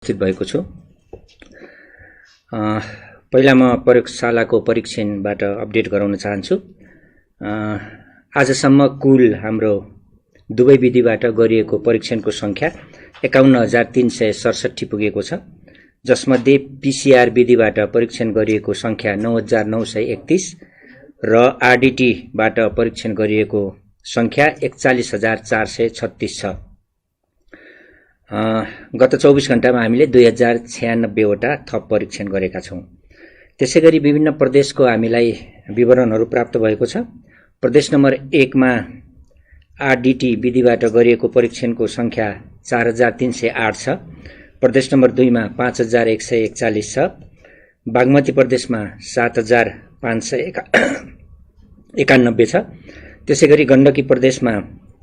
उपस्थित भएको छु। पहिला म प्रयोगशालाको परीक्षणबाट अपडेट गराउन चाहन्छु। आजसम्म कुल हाम्रो दुवै विधिबाट गरिएको परीक्षणको संख्या 51,367 पुगेको छ, जसमध्ये पीसीआर विधिबाट परीक्षण गरिएको संख्या 9,931 र आरडीटीबाट परीक्षण गरिएको संख्या 41,436 छ। गत 24 घण्टामा हामीले 2096 वटा थप परीक्षण गरेका छौं। त्यसैगरी विभिन्न प्रदेशको हामीलाई विवरणहरू प्राप्त भएको छ। प्रदेश नम्बर 1 मा आरडीटी विधिबाट गरिएको परीक्षणको संख्या 4,308 छ। प्रदेश नम्बर 2 मा 5,141 छ। बागमती प्रदेशमा 7,591 छ। त्यसैगरी गण्डकी प्रदेशमा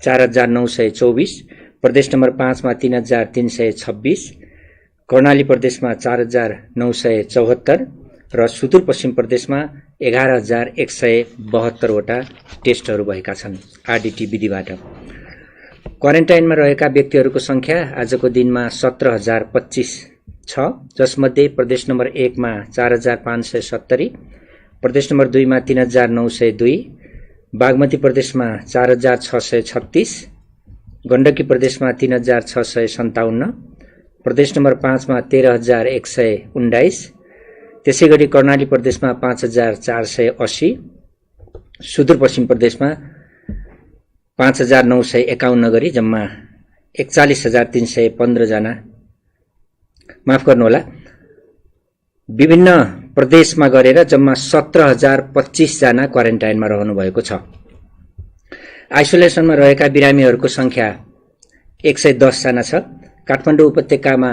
4,924, प्रदेश नम्बर 5 मा 3,326, कर्णाली प्रदेशमा 4,974 र सुदूरपश्चिम प्रदेशमा 11,172 वटा टेस्टहरू भएका छन् आरडीटी विधिबाट। क्वारेन्टाइनमा रहेका व्यक्तिहरूको संख्या आजको दिनमा 17,025 छ, जसमध्ये प्रदेश नम्बर 1 मा 4,570, प्रदेश नम्बर 2 मा 3,902, बागमती प्रदेशमा 4,636, गण्डकी प्रदेशमा 3,657, प्रदेश नम्बर 5 मा 13,119, त्यसैगरी कर्णाली प्रदेशमा 5,480, सुदूरपश्चिम प्रदेशमा 5,951 गरी जम्मा 41,315 जना, माफ गर्नुहोला, विभिन्न प्रदेशमा गरेर जम्मा 17,025 जना क्वारेन्टाइनमा रहनु भएको छ। आइसोलेसनमा रहेका बिरामीहरूको संख्या 110 जना छ। काठमाडौँ उपत्यकामा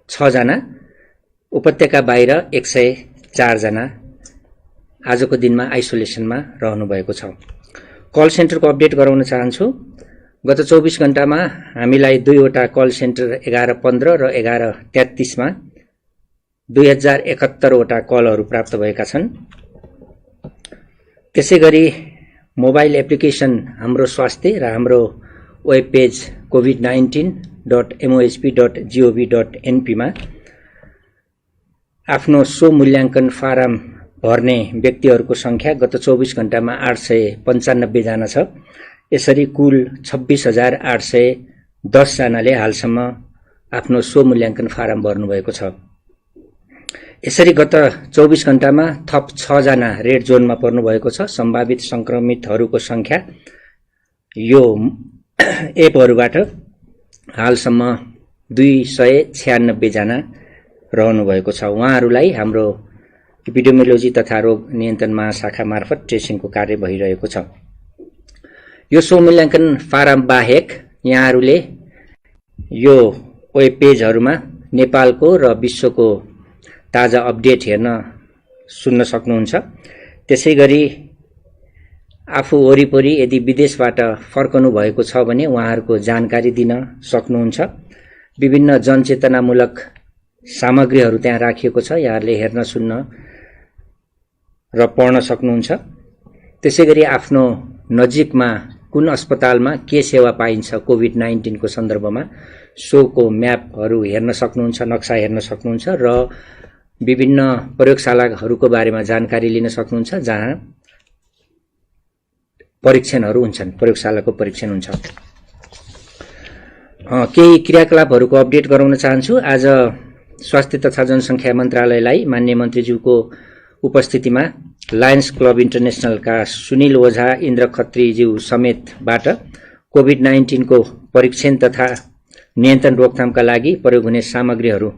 6 जना, उपत्यका बाहिर 104 जना आजको दिनमा आइसोलेसनमा रहनु भएको छ। कल सेन्टरको अपडेट गराउन चाहन्छु। गत 24 घण्टामा हामीलाई 2 वटा कल सेन्टर 11:15 र 11:33 मा 2071 वटा कलहरू प्राप्त भएका छन्। त्यसैगरी मोबाइल एप्लिकेसन हाम्रो स्वास्थ्य र हाम्रो वेब पेज covid19.mohp.gov.np मा आफ्नो स्व मूल्याङ्कन फारम भर्ने व्यक्तिहरूको संख्या गत 24 घण्टामा 895 जना छ। यसरी कुल 26,810 जनाले हालसम्म आफ्नो स्व मूल्याङ्कन फारम भर्नुभएको छ। यसरी गत 24 घण्टामा थप 6 जना रेड जोनमा पर्नु भएको छ। सम्भावित संक्रमितहरूको संख्या यो एपहरूबाट हालसम्म 296 जना रहनु भएको छ। उहाँहरूलाई हाम्रो एपिडेमियोलोजी तथा रोग नियन्त्रण महाशाखा मार्फत ट्रेसिङको कार्य भइरहेको छ। यो स्व मूल्याङ्कन फारम बाहेक यहाँहरूले यो वेब पेजहरूमा नेपालको र विश्वको ताजा अपडेट हेर्न सुन्न सक्नुहुन्छ। त्यसैगरी आफू वरिपरि यदि विदेशबाट फर्कनु भएको छ भने उहाँहरूको जानकारी दिन सक्नुहुन्छ। विभिन्न जनचेतनामूलक सामग्रीहरू त्यहाँ राखिएको छ, यहाँहरूले हेर्न सुन्न र पढ्न सक्नुहुन्छ। त्यसैगरी आफ्नो नजिकमा कुन अस्पतालमा के सेवा पाइन्छ कोभिड-19 को सन्दर्भमा सोको म्यापहरू हेर्न सक्नुहुन्छ, नक्सा हेर्न सक्नुहुन्छ र विभिन्न प्रयोगशालाहरूको बारेमा जानकारी लिन सक्नुहुन्छ जहाँ परीक्षणहरू हुन्छन्, प्रयोगशालाको परीक्षण हुन्छ। केही क्रियाकलापहरूको अपडेट गराउन चाहन्छु। आज स्वास्थ्य तथा जनसङ्ख्या मन्त्रालयलाई माननीय मन्त्रीज्यूको उपस्थितिमा लायन्स क्लब इन्टरनेसनलका सुनिल ओझा, इन्द्र खत्रीज्यू समेतबाट कोभिड-19 को परीक्षण तथा नियन्त्रण रोकथामका लागि प्रयोग हुने सामग्रीहरू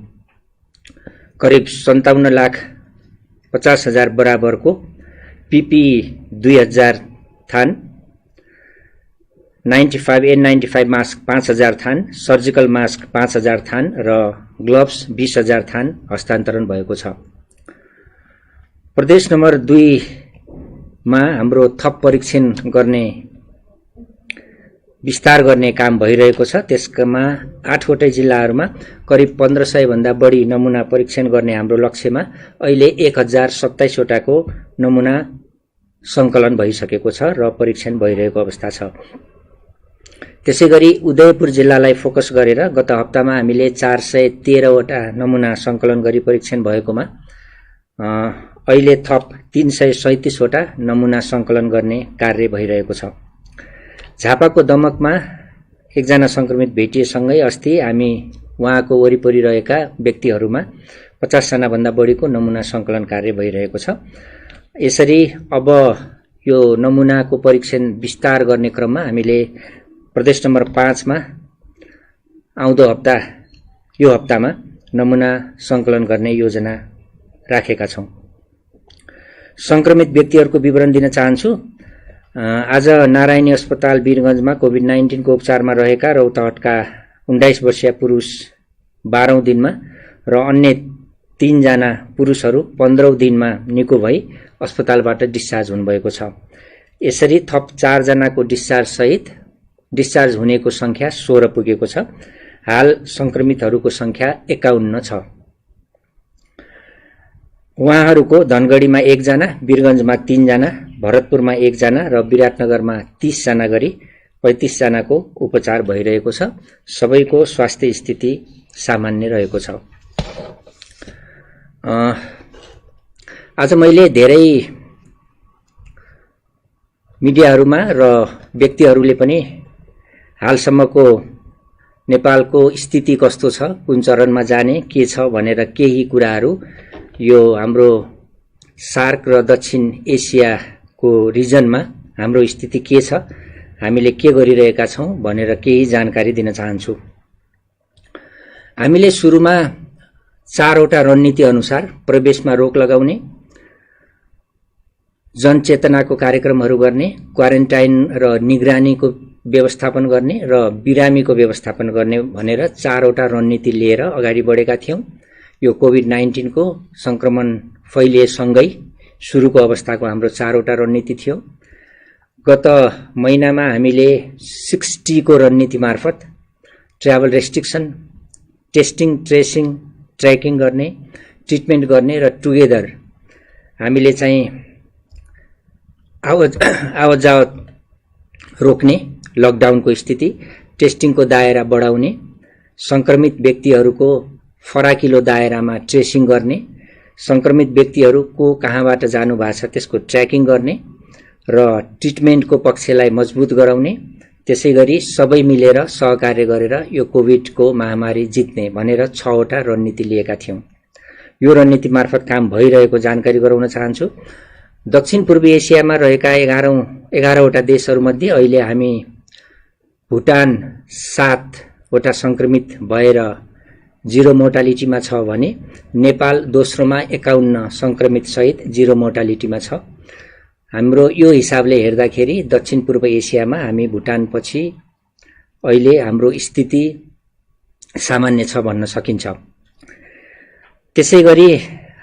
करिब 57,50,000 बराबरको पीपीई 2000 थान, 95 N95 मास्क 5,000 थान, सर्जिकल मास्क 5,000 थान र ग्लोभ्स 20,000 थान हस्तान्तरण भएको छ। प्रदेश नम्बर 2 मा हाम्रो थप परीक्षण गर्ने विस्तार गर्ने काम भइरहेको छ। त्यसमा 8 वटै जिल्लाहरूमा करिब 1500 भन्दा बढी नमुना परीक्षण गर्ने हाम्रो लक्ष्यमा अहिले 1027 वटाको नमुना संकलन भइसकेको छ र परीक्षण भइरहेको अवस्था छ। त्यसैगरी उदयपुर जिल्लालाई फोकस गरेर गत हप्तामा हामीले 413 वटा नमुना संकलन गरी परीक्षण भएकोमा अहिले थप 337 वटा नमुना संकलन गर्ने कार्य भइरहेको छ। झापाको दमकमा एकजना संक्रमित भेटिएसँगै अस्ति हामी उहाँको वरिपरि रहेका व्यक्तिहरूमा 50 जना भन्दा बढीको नमुना संकलन कार्य भइरहेको छ। यसरी अब यो नमुनाको परीक्षण विस्तार गर्ने क्रममा हामीले प्रदेश नम्बर 5 मा आउँदो हप्ता यो हप्तामा नमुना संकलन गर्ने योजना राखेका छौं। संक्रमित व्यक्तिहरूको विवरण दिन चाहन्छु। आज नारायणी अस्पताल वीरगञ्जमा कोभिड-19 को उपचारमा रहेका रौतहटका 19 वर्षीय पुरुष 12औं दिनमा र अन्य 3 जना पुरुषहरू 15औं दिनमा निको भई अस्पतालबाट डिस्चार्ज हुनुभएको छ। यसरी थप 4 जनाको डिस्चार्ज सहित डिस्चार्ज हुनेको संख्या 16 पुगेको छ। हाल संक्रमितहरूको संख्या 51 छ। उहाँहरूको धनगढीमा 1 जना, वीरगञ्जमा 3 जना, भरतपुरमा 1 जना र विराटनगरमा 30 जना गरी 35 जनाको उपचार भइरहेको छ। सबैको स्वास्थ्य स्थिति सामान्य रहेको छ। आज मैले धेरै मिडियाहरूमा र व्यक्तिहरूले पनि हालसम्मको नेपालको स्थिति कस्तो छ, कुन चरणमा जाने के छ भनेर केही कुराहरू यो हाम्रो सार्क र दक्षिण एसियाको रिजनमा हाम्रो स्थिति के छ, हामीले के गरिरहेका छौं भनेर केही जानकारी दिन चाहन्छु। हामीले सुरुमा 4 वटा रणनीति अनुसार प्रवेशमा रोक लगाउने, जनचेतनाको कार्यक्रमहरू गर्ने, क्वारेन्टाइन र निगरानीको व्यवस्थापन गर्ने र बिरामीको व्यवस्थापन गर्ने भनेर 4 वटा रणनीति लिएर अगाडि बढेका थियौं। यो कोभिड-19 को संक्रमण फैलिएसँगै सुरुको अवस्थाको हाम्रो 4 वटा रणनीति थियो। गत महिनामा हामीले 60 को रणनीति मार्फत travel restriction, testing, tracing, tracking गर्ने, ट्रिटमेन्ट गर्ने र टुगेदर हामीले चाहिँ आवत जावत रोक्ने, लकडाउनको स्थिति, टेस्टिङको दायरा बढाउने, संक्रमित व्यक्तिहरूको फराकिलो दायरामा ट्रेसिङ गर्ने, संक्रमित व्यक्तिहरूको कहाँबाट जानु भएको छ त्यसको ट्र्याकिङ गर्ने र ट्रिटमेन्टको पक्षलाई मजबुत गराउने, त्यसैगरी सबै मिलेर सहकार्य गरेर यो कोभिडको महामारी जित्ने भनेर 6 वटा रणनीति लिएका थियौं। यो रणनीति मार्फत काम भइरहेको जानकारी गराउन चाहन्छु। दक्षिण पूर्वी एसियामा रहेका 11 वटा देशहरूमध्ये अहिले हामी भुटान 7 वटा संक्रमित भएर 0 मोर्टालिटीमा छ भने नेपाल दोस्रोमा 51 संक्रमित सहित 0 मोर्टालिटीमा छ। हाम्रो यो हिसाबले हेर्दाखेरि दक्षिण पूर्व एसियामा हामी भुटान पछि अहिले हाम्रो स्थिति सामान्य छ भन्न सकिन्छ। त्यसैगरी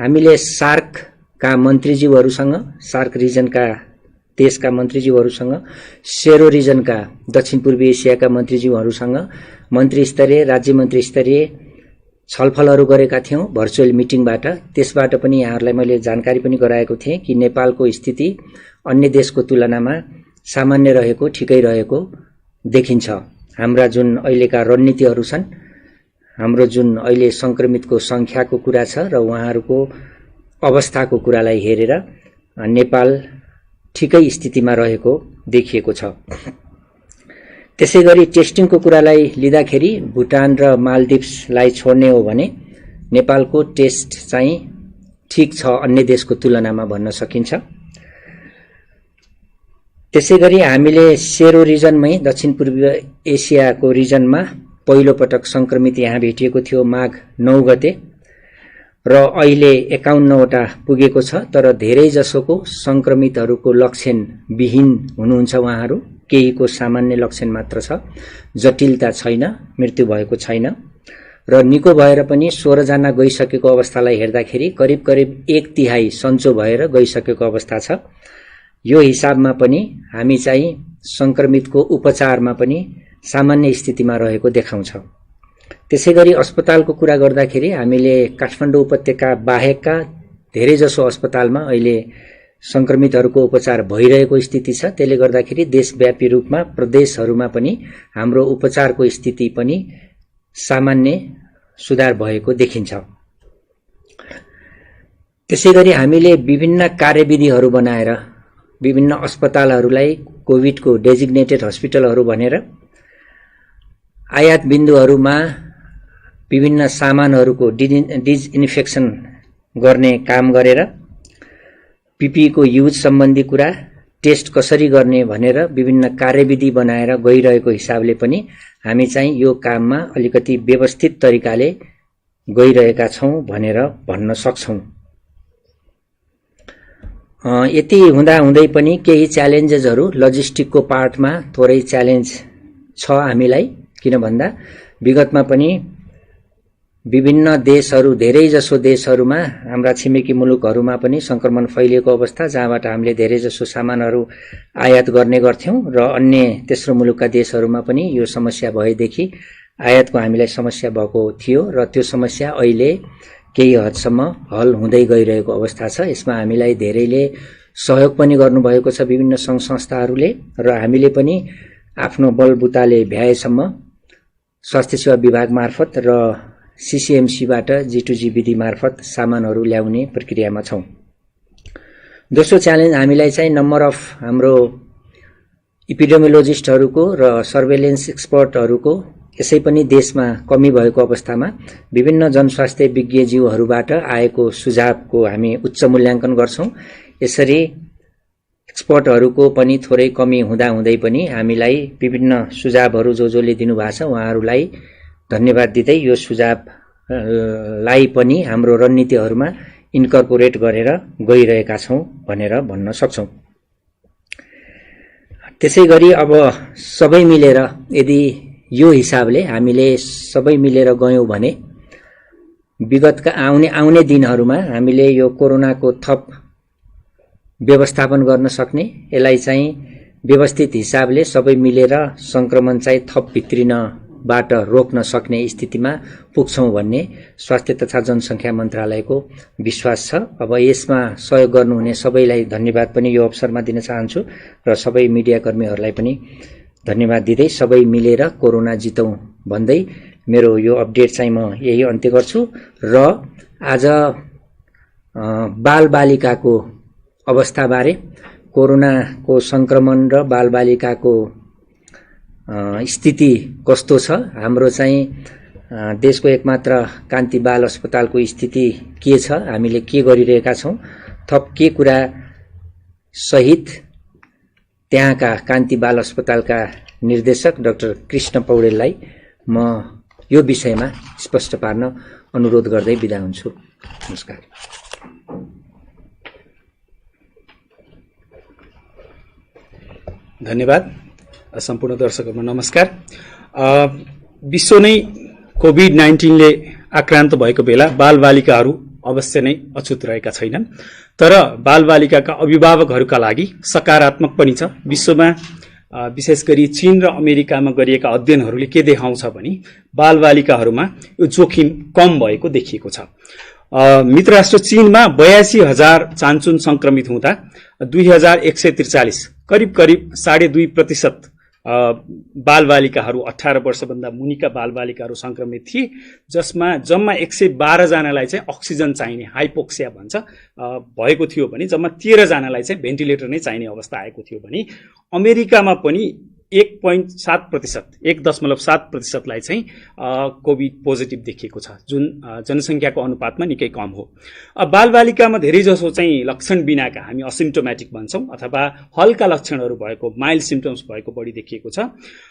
हामीले सार्कका मन्त्रीज्यूहरूसँग, सार्क रिजनका देशका मन्त्रीज्यूहरूसँग, सेरो रिजनका दक्षिण पूर्वी एसियाका मन्त्रीज्यूहरूसँग मन्त्री स्तरीय, राज्य मन्त्री स्तरीय छलफलहरू गरेका थियौं भर्चुअल मिटिङबाट। त्यसबाट पनि यहाँहरूलाई मैले जानकारी पनि गराएको थिएँ कि नेपालको स्थिति अन्य देशको तुलनामा सामान्य रहेको, ठिकै रहेको देखिन्छ। हाम्रा जुन अहिलेका रणनीतिहरू छन्, हाम्रो जुन अहिले संक्रमितको संख्याको कुरा छ र उहाँहरूको अवस्थाको कुरालाई हेरेर नेपाल ठिकै स्थितिमा रहेको देखिएको छ। त्यसैगरी टेस्टिङको कुरालाई लिँदाखेरि भुटान र मालदिप्सलाई छोड्ने हो भने नेपालको टेस्ट चाहिँ ठीक छ अन्य देशको तुलनामा भन्न सकिन्छ। त्यसैगरी हामीले सेरो रिजनमै दक्षिण पूर्वी एसियाको रिजनमा पहिलो पटक संक्रमित यहाँ भेटिएको थियो माघ 9 गते र अहिले 51 वटा पुगेको छ। तर धेरै जसोको संक्रमितहरूको लक्षण विहीन हुनुहुन्छ उहाँहरू, केहीको सामान्य लक्षण मात्र छ, जटिलता छैन, मृत्यु भएको छैन र निको भएर पनि 16 जना गइसकेको अवस्थालाई हेर्दाखेरि करिब 1/3 सन्चो भएर गइसकेको अवस्था छ। यो हिसाबमा पनि हामी चाहिँ संक्रमितको उपचारमा पनि सामान्य स्थितिमा रहेको देखाउँछ। त्यसैगरी अस्पतालको कुरा गर्दाखेरि हामीले काठमाडौँ उपत्यका बाहेकका धेरै जसो अस्पतालमा अहिले संक्रमितहरूको उपचार भइरहेको स्थिति छ। त्यसले गर्दाखेरि देशव्यापी रूपमा प्रदेशहरूमा पनि हाम्रो उपचारको स्थिति पनि सामान्य सुधार भएको देखिन्छ। त्यसैगरी हामीले विभिन्न कार्यविधिहरू बनाएर विभिन्न अस्पतालहरूलाई कोभिडको डेजिग्नेटेड हस्पिटलहरू भनेर आयात बिन्दुहरूमा विभिन्न सामानहरूको डिजइन्फेक्सन गर्ने काम गरेर पीपीईको युज सम्बन्धी कुरा, टेस्ट कसरी गर्ने भनेर विभिन्न कार्यविधि बनाएर गइरहेको हिसाबले पनि हामी चाहिँ यो काममा अलिकति व्यवस्थित तरिकाले गइरहेका छौं भनेर भन्न सक्छौं। यति हुँदाहुँदै पनि केही च्यालेन्जेसहरू लजिस्टिकको पार्टमा थोरै च्यालेन्ज छ हामीलाई, किन भन्दा विगतमा पनि विभिन्न देशहरू, धेरैजसो देशहरूमा, हाम्रा छिमेकी मुलुकहरूमा पनि संक्रमण फैलिएको अवस्था, जहाँबाट हामीले धेरैजसो सामानहरू आयात गर्ने गर्थ्यौं र अन्य तेस्रो मुलुकका देशहरूमा पनि यो समस्या भएदेखि आयातको हामीलाई समस्या भएको थियो र त्यो समस्या अहिले केही हदसम्म हल हुँदै गइरहेको अवस्था छ। यसमा हामीलाई धेरैले सहयोग पनि गर्नुभएको छ विभिन्न संघ संस्थाहरूले र हामीले पनि आफ्नो बलबुताले भ्याएसम्म स्वास्थ्य सेवा विभाग मार्फत र सीसीएमसीबाट G2G विधि मार्फत सामानहरू ल्याउने प्रक्रियामा छौं। दोस्रो च्यालेन्ज हामीलाई चाहिँ नम्बर अफ हाम्रो इपिडेमियोलोजिस्टहरूको र सर्वेलेन्स एक्सपर्टहरूको यसै पनि देशमा कमी भएको अवस्थामा विभिन्न जनस्वास्थ्य विज्ञज्यूहरूबाट आएको सुझावको हामी उच्च मूल्याङ्कन गर्छौं। यसरी एक्सपर्टहरूको पनि थोरै कमी हुँदाहुँदै पनि हामीलाई विभिन्न सुझावहरू जसले दिनुभएको छ उहाँहरूलाई धन्यवाद दिँदै यो सुझावलाई पनि हाम्रो रणनीतिहरूमा इन्कर्पोरेट गरेर गइरहेका छौं भनेर भन्न सक्छौं। त्यसैगरी अब सबै मिलेर यदि यो हिसाबले हामीले सबै मिलेर गयौं भने विगतका आउने दिनहरूमा हामीले यो कोरोनाको थप व्यवस्थापन गर्न सक्ने, यसलाई चाहिँ व्यवस्थित हिसाबले सबै मिलेर संक्रमण चाहिँ थप भित्रिनबाट रोक्न सक्ने स्थितिमा पुग्छौं भन्ने स्वास्थ्य तथा जनसंख्या मन्त्रालयको विश्वास छ। अब यसमा सहयोग गर्नुहुने सबैलाई धन्यवाद पनि यो अवसरमा दिन चाहन्छु र सबै मिडियाकर्मीहरूलाई पनि धन्यवाद दिँदै सबै मिलेर कोरोना जितौं भन्दै मेरो यो अपडेट चाहिँ म यही अन्त्य गर्छु र आज बालबालिकाको अवस्थाबारे, कोरोनाको संक्रमण र बालबालिकाको स्थिति कस्तो छ, हाम्रो चाहिँ देशको एकमात्र कान्ति बाल अस्पतालको स्थिति के छ, हामीले के गरिरहेका छौं, थप के कुरा सहित त्यहाँका कान्ति बाल अस्पतालका निर्देशक डाक्टर कृष्ण पौडेललाई म यो विषयमा स्पष्ट पार्न अनुरोध गर्दै बिदा हुन्छु। नमस्कार। धन्यवाद। सम्पूर्ण दर्शकहरुमा नमस्कार। विश्व नै कोभिड-19 ले आक्रान्त भएको बेला बालबालिकाहरू अवश्य नै अछुत रहेका छैनन्, तर बालबालिकाका अभिभावकहरूका लागि सकारात्मक पनि छ। विश्वमा विशेष गरी चीन र अमेरिकामा गरिएका अध्ययनहरूले के देखाउँछ भने बालबालिकाहरूमा यो जोखिम कम भएको देखिएको छ। मित्र राष्ट्र चीनमा 82,000 चान्चुन संक्रमित हुँदा 2143 करिब 2.5% बालबालिकाहरू 18 वर्षभन्दा मुनिका बालबालिकाहरू संक्रमित थिए, जसमा जम्मा 112 जनालाई चाहिँ अक्सिजन चाहिने हाइपोक्सिया भन्छ भएको थियो भने जम्मा 13 जनालाई चाहिँ भेन्टिलेटर नै चाहिने अवस्था आएको थियो भने अमेरिकामा पनि 1.7% लाई चाहिँ कोभिड पोजिटिभ देखिएको छ, जुन जनसंख्याको अनुपातमा निकै कम हो। बालबालिकामा धेरै जसो चाहिँ लक्षण बिनाका, हामी असिम्प्टोमेटिक भन्छौं, अथवा हल्का लक्षणहरू भएको, माइल्ड सिम्पटम्स भएको बढी देखिएको छ।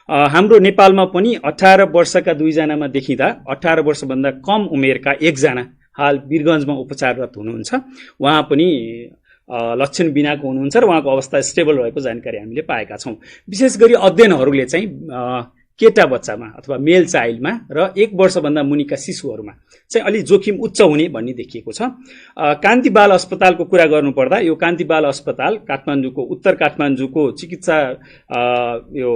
हाम्रो नेपालमा पनि 18 वर्षका 2 जनामा देखिँदा 18 वर्षभन्दा कम उमेरका 1 जना हाल वीरगञ्जमा उपचाररत हुनुहुन्छ। उहाँ पनि लक्षण बिनाको हुनुहुन्छ र उहाँको अवस्था स्टेबल भएको जानकारी हामीले पाएका छौं। विशेष गरी अध्ययनहरूले चाहिँ केटा बच्चामा अथवा मेल चाइल्डमा र 1 वर्षभन्दा मुनिका शिशुहरूमा चाहिँ अलि जोखिम उच्च हुने भन्ने देखिएको छ। कान्ति बाल अस्पतालको कुरा गर्नुपर्दा यो कान्ति बाल अस्पताल काठमाडौँको उत्तर काठमाडौँको चिकित्सा यो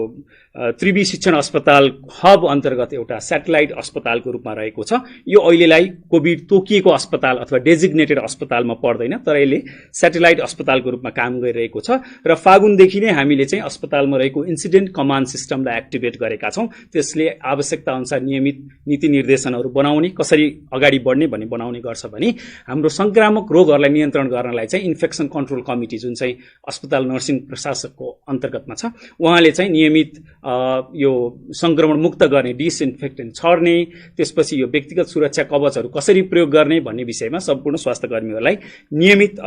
त्रिवी शिक्षण अस्पताल हब अन्तर्गत एउटा स्याटेलाइट अस्पतालको रूपमा रहेको छ। यो अहिलेलाई कोभिड तोकिएको अस्पताल अथवा डेजिग्नेटेड अस्पतालमा पर्दैन, तर यसले स्याटेलाइट अस्पतालको रूपमा काम गरिरहेको छ र फागुनदेखि नै हामीले चाहिँ अस्पतालमा रहेको इन्सिडेन्ट कमान्ड सिस्टमलाई एक्टिभेट गरेका छौँ। त्यसले आवश्यकता अनुसार नियमित नीति निर्देशनहरू बनाउने, कसरी अगाडि बढ्ने भन्ने बनाउने गर्छ भने हाम्रो संक्रामक रोगहरूलाई नियन्त्रण गर्नलाई चाहिँ इन्फेक्सन कन्ट्रोल कमिटी जुन चाहिँ अस्पताल नर्सिङ प्रशासकको अन्तर्गतमा छ, उहाँले चाहिँ नियमित यो संक्रमण मुक्त गर्ने, डिसइन्फेक्टेन्ट छर्ने, त्यसपछि यो व्यक्तिगत सुरक्षा कवचहरू कसरी प्रयोग गर्ने भन्ने विषयमा सम्पूर्ण स्वास्थ्य कर्मीहरूलाई नियमित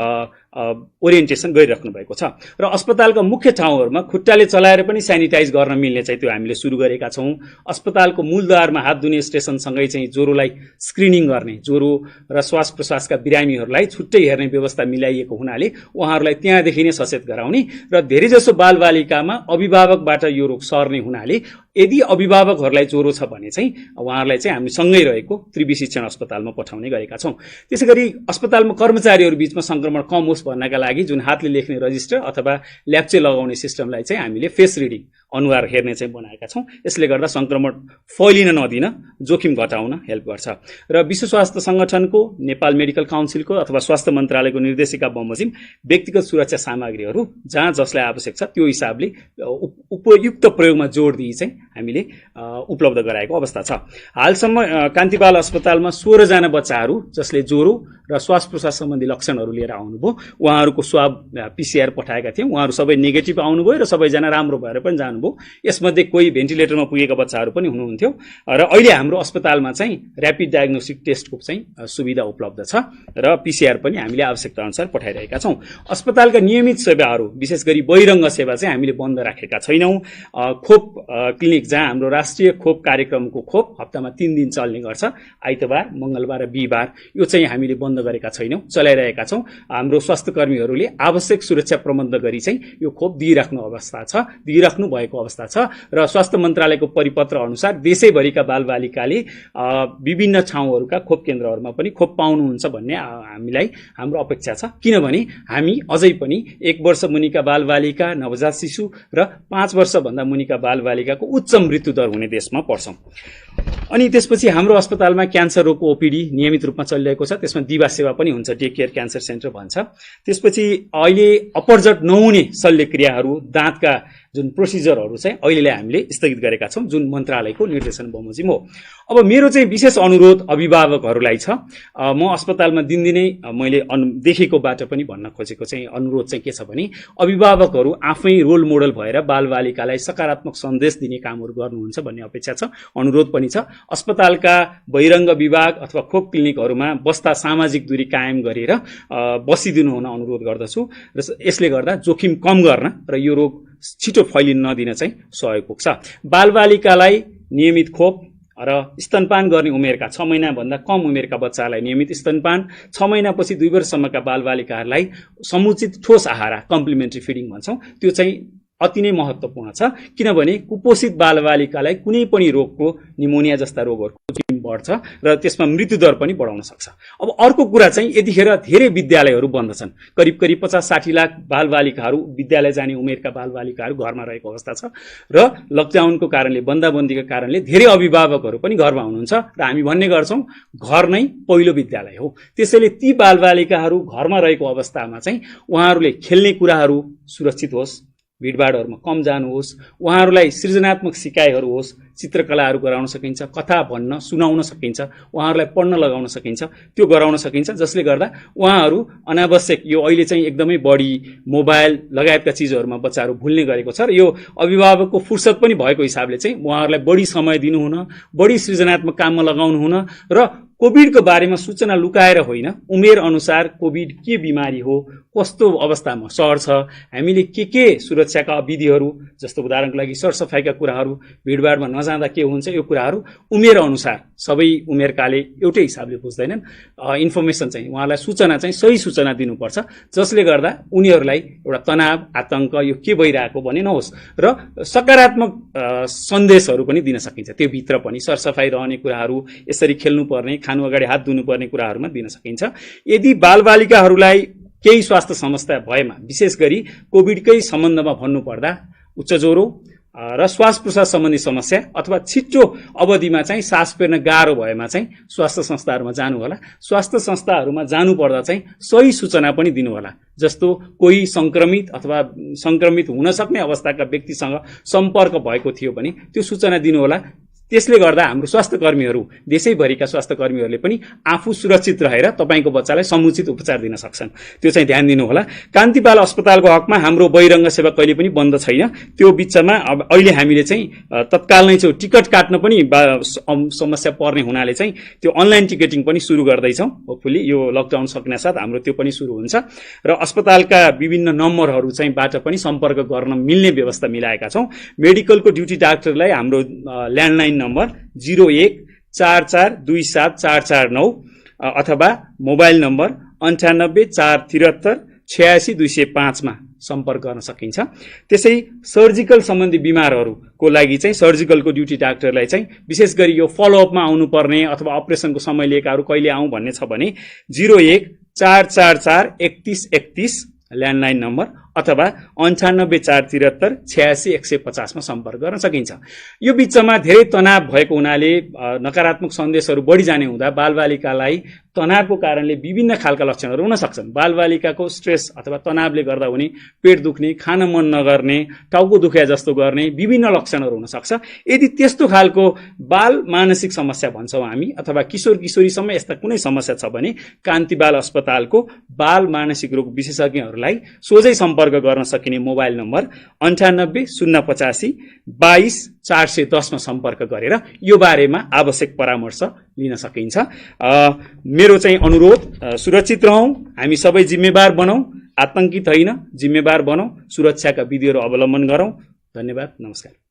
ओरिएन्टेसन गरिराख्नु भएको छ र अस्पतालका मुख्य ठाउँहरूमा खुट्टाले चलाएर पनि सेनिटाइज गर्न मिल्ने चाहिँ त्यो हामीले सुरु गरेका छौँ। अस्पतालको मूलद्वारमा हात धुने स्टेसनसँगै चाहिँ ज्वरोलाई स्क्रिनिङ गर्ने, ज्वरो र श्वास प्रश्वासका बिरामीहरूलाई छुट्टै हेर्ने व्यवस्था मिलाइएको हुनाले उहाँहरूलाई त्यहाँदेखि नै सचेत गराउने र धेरैजसो बालबालिकामा अभिभावकबाट यो रोग सर्ने हुनाले यदि अभिभावकहरूलाई ज्वरो छ भने चाहिँ उहाँहरूलाई चाहिँ हामी सँगै रहेको त्रिवी शिक्षण अस्पतालमा पठाउने गरेका छौँ। त्यसैगरी अस्पतालमा कर्मचारीहरू बीचमा संक्रमण कम होस् भन्नका लागि जुन हातले लेख्ने रजिस्टर अथवा ल्याप्चे लगाउने सिस्टमलाई चाहिँ हामीले फेस रिडिङ, अनुहार हेर्ने चाहिँ बनाएका छौँ। यसले गर्दा संक्रमण फैलिन नदिन, जोखिम घटाउन हेल्प गर्छ र विश्व स्वास्थ्य संगठनको, नेपाल मेडिकल काउन्सिलको अथवा स्वास्थ्य मन्त्रालयको निर्देशिका बमोजिम व्यक्तिगत सुरक्षा सामग्रीहरू जहाँ जसलाई आवश्यक छ त्यो हिसाबले उपयुक्त प्रयोगमा जोड दिई चाहिँ हामीले उपलब्ध गराएको अवस्था छ। हालसम्म कान्तिबाल अस्पतालमा 16 जना बच्चाहरू जसले ज्वरो र श्वास प्रश्वास सम्बन्धी लक्षणहरू लिएर आउनुभयो, उहाँहरूको स्वाब PCR पठाएका थियौँ। उहाँहरू सबै नेगेटिभ आउनुभयो र सबैजना राम्रो भएर पनि जानुभयो। यसमध्ये कोही भेन्टिलेटरमा पुगेका बच्चाहरू पनि हुनुहुन्थ्यो र अहिले हाम्रो अस्पतालमा चाहिँ र्यापिड डायग्नोस्टिक टेस्टको चाहिँ सुविधा उपलब्ध छ र PCR पनि हामीले आवश्यकता अनुसार पठाइरहेका छौँ। अस्पतालका नियमित सेवाहरू विशेष गरी बहिरङ्ग सेवा चाहिँ हामीले बन्द राखेका छैनौँ। खोप क्लिनिक जहाँ हाम्रो राष्ट्रिय खोप कार्यक्रमको खोप हप्तामा 3 दिन चल्ने गर्छ, आइतबार, मंगलबार र बिहिबार, यो चाहिँ हामीले बन्द गरेका छैनौँ, चलाइरहेका छौँ। हाम्रो स्वास्थ्य कर्मीहरूले आवश्यक सुरक्षा प्रबन्ध गरी चाहिँ यो खोप दिइराख्नु भएको अवस्था छ र स्वास्थ्य मन्त्रालयको परिपत्र अनुसार देशैभरिका बालबालिकाले विभिन्न ठाउँहरूका खोप केन्द्रहरूमा पनि खोप पाउनुहुन्छ भन्ने हामीलाई हाम्रो अपेक्षा छ। किनभने हामी अझै पनि 1 वर्ष मुनिका बालबालिका, नवजात शिशु र 5 वर्षभन्दा मुनिका बालबालिकाको उच्च मृत्युदर हुने देशमा पर्छौं। अनि त्यसपछि हाम्रो अस्पतालमा क्यान्सर रोगको ओपीडी नियमित रूपमा चलिरहेको छ। त्यसमा दिवा सेवा पनि हुन्छ, डे केयर क्यान्सर सेन्टर भन्छ। त्यसपछि अहिले अपरजट नहुने शल्यक्रियाहरू, दाँतका जुन प्रोसिजरहरू चाहिँ अहिलेलाई हामीले स्थगित गरेका छौं, जुन मन्त्रालयको निर्देशन बमोजिम हो। अब मेरो चाहिँ विशेष अनुरोध अभिभावकहरूलाई छ। म अस्पतालमा दिनदिनै मैले देखेकोबाट पनि भन्न खोजेको चाहिँ अनुरोध चाहिँ के छ भने अभिभावकहरू आफै रोल मोडल भएर बालबालिकालाई सकारात्मक सन्देश दिने कामहरू गर्नुहुन्छ भन्ने अपेक्षा छ, अनुरोध पनि छ। अस्पतालका बहिरङ्ग विभाग अथवा खोप क्लिनिकहरूमा बस्दा सामाजिक दूरी कायम गरेर बसिदिनु हुन अनुरोध गर्दछु र यसले गर्दा जोखिम कम गर्न र यो रोग छिटो फैलिन नदिन चाहिँ सहयोग पुग्छ। बालबालिकालाई नियमित खोप र स्तनपान गर्ने उमेरका 6 महिना भन्दा कम उमेरका बच्चालाई नियमित स्तनपान, 6 महिनापछि 2 वर्षसम्मका बालबालिकाहरूलाई समुचित ठोस आहार, कम्प्लिमेन्ट्री फिडिङ भन्छौं, त्यो चाहिँ अति नै महत्त्वपूर्ण छ। किनभने कुपोषित बालबालिकालाई कुनै पनि रोगको, निमोनिया जस्ता रोगहरूको जोखिम बढ्छ र त्यसमा मृत्युदर पनि बढाउन सक्छ। अब अर्को कुरा चाहिँ यतिखेर धेरै विद्यालयहरू बन्द छन्। करिब 50-60 लाख बालबालिकाहरू, विद्यालय जाने उमेरका बालबालिकाहरू घरमा रहेको अवस्था छ र लकडाउनको कारणले, बन्दाबन्दीको कारणले धेरै अभिभावकहरू पनि घरमा हुनुहुन्छ र हामी भन्ने गर्छौं घर नै पहिलो विद्यालय हो। त्यसैले ती बालबालिकाहरू घरमा रहेको अवस्थामा चाहिँ उहाँहरूले खेल्ने कुराहरू सुरक्षित होस्, भिडभाडहरूमा कम जानुहोस्, उहाँहरूलाई सृजनात्मक सिकाइहरू होस्, चित्रकलाहरू गराउन सकिन्छ, कथा भन्न सुनाउन सकिन्छ, उहाँहरूलाई पढ्न लगाउन सकिन्छ, त्यो गराउन सकिन्छ, जसले गर्दा उहाँहरू अनावश्यक यो अहिले चाहिँ एकदमै बढी मोबाइल लगायतका चिजहरूमा बच्चाहरू भुल्ने गरेको छ र यो अभिभावकको फुर्सद पनि भएको हिसाबले चाहिँ उहाँहरूलाई बढी समय दिनुहुन, बढी सृजनात्मक काममा लगाउनु हुन र कोभिडको बारेमा सूचना लुकाएर होइन, उमेर अनुसार कोभिड के बिमारी हो, कस्तो अवस्थामा सर्छ, हामीले के सुरक्षाका विधिहरू, जस्तो उदाहरणको लागि सरसफाइका कुराहरू, भिडभाडमा नजाँदा के हुन्छ, यो कुराहरू उमेर अनुसार सबै उमेरकाले एउटै हिसाबले बुझ्दैनन्। इन्फर्मेसन चाहिँ उहाँलाई सूचना चाहिँ सही सूचना दिनुपर्छ, जसले गर्दा उनीहरूलाई एउटा तनाव, आतंक, यो के भइरहेको भन्ने नहोस् र सकारात्मक सन्देशहरू पनि दिन सकिन्छ। त्यो भित्र पनि सरसफाइ रहने कुराहरू, यसरी खेल्नुपर्ने, खानु अगाडि हात धुनुपर्ने कुराहरूमा दिन सकिन्छ। यदि बालबालिकाहरूलाई केही स्वास्थ्य समस्या भएमा, विशेष गरी कोभिडकै सम्बन्धमा भन्नुपर्दा उच्च ज्वरो, र श्वास प्रश्वास सम्बन्धी समस्या अथवा छिटो अवधिमा चाहिँ सास फेर्न गाह्रो भएमा चाहिँ स्वास्थ्य संस्थाहरूमा जानुहोला। स्वास्थ्य संस्थाहरूमा जानुपर्दा चाहिँ सही सूचना पनि दिनुहोला। जस्तो कोही संक्रमित अथवा संक्रमित हुन सक्ने अवस्थाका व्यक्तिसँग सम्पर्क भएको थियो भने त्यो सूचना दिनुहोला। त्यसले गर्दा हाम्रो स्वास्थ्य कर्मीहरू, देशैभरिका स्वास्थ्य कर्मीहरूले पनि आफू सुरक्षित रहेर तपाईको बच्चालाई समुचित उपचार दिन सक्छन्। त्यो चाहिँ ध्यान दिनुहोला। कान्ति बाल अस्पतालको हकमा हाम्रो बहिरङ्ग सेवा कहिले पनि बन्द छैन। त्यो बिचमा अब अहिले हामीले चाहिँ तत्काल नै चाहिँ टिकट काट्न पनि समस्या पर्ने हुनाले चाहिँ त्यो अनलाइन टिकटिङ पनि सुरु गर्दैछौँ। होपफुली यो लकडाउन सक्नासाथ हाम्रो त्यो पनि सुरु हुन्छ र अस्पतालका विभिन्न नम्बरहरू चाहिँ बाट पनि सम्पर्क गर्न मिल्ने व्यवस्था मिलाएका छौँ। मेडिकलको ड्युटी डाक्टरलाई हाम्रो ल्यान्डलाइन नम्बर 0144274449 अथवा मोबाइल नम्बर 9847738625 मा सम्पर्क गर्न सकिन्छ। त्यसै सर्जिकल सम्बन्धी बिमारहरूको लागि चाहिँ सर्जिकलको ड्युटी डाक्टरलाई चाहिँ विशेष गरी यो फलोअपमा आउनुपर्ने अथवा अपरेसनको समय लिएकाहरू कहिले आउँ भन्ने छ भने 0144413131 ल्यान्डलाइन नम्बर अथवा 984773865150 मा सम्पर्क गर्न सकिन्छ। यो बिचमा धेरै तनाव भएको हुनाले नकारात्मक सन्देशहरू बढी जाने हुँदा बालबालिकालाई तनावको कारणले विभिन्न खालका लक्षणहरू हुन सक्छन्। बालबालिकाको स्ट्रेस अथवा तनावले गर्दा हुने पेट दुख्ने, खान मन नगर्ने, टाउको दुखे जस्तो गर्ने विभिन्न लक्षणहरू हुन सक्छ। यदि त्यस्तो खालको बाल मानसिक समस्या भन्छौँ हामी अथवा किशोर किशोरीसम्म यस्ता कुनै समस्या छ भने कान्ति बाल अस्पतालको बाल मानसिक रोग विशेषज्ञहरूलाई सोझै सम्पर्क गर्न सकिने मोबाइल नम्बर 9808522410 मा सम्पर्क गरेर यो बारेमा आवश्यक परामर्श लिन सकिन्छ। मेरो चाहिँ अनुरोध, सुरक्षित रहौं, हामी सबै जिम्मेवार बनौं, आतंकित होइन, जिम्मेवार बनौं, सुरक्षाका विधिहरू अवलम्बन गरौं। धन्यवाद, नमस्कार।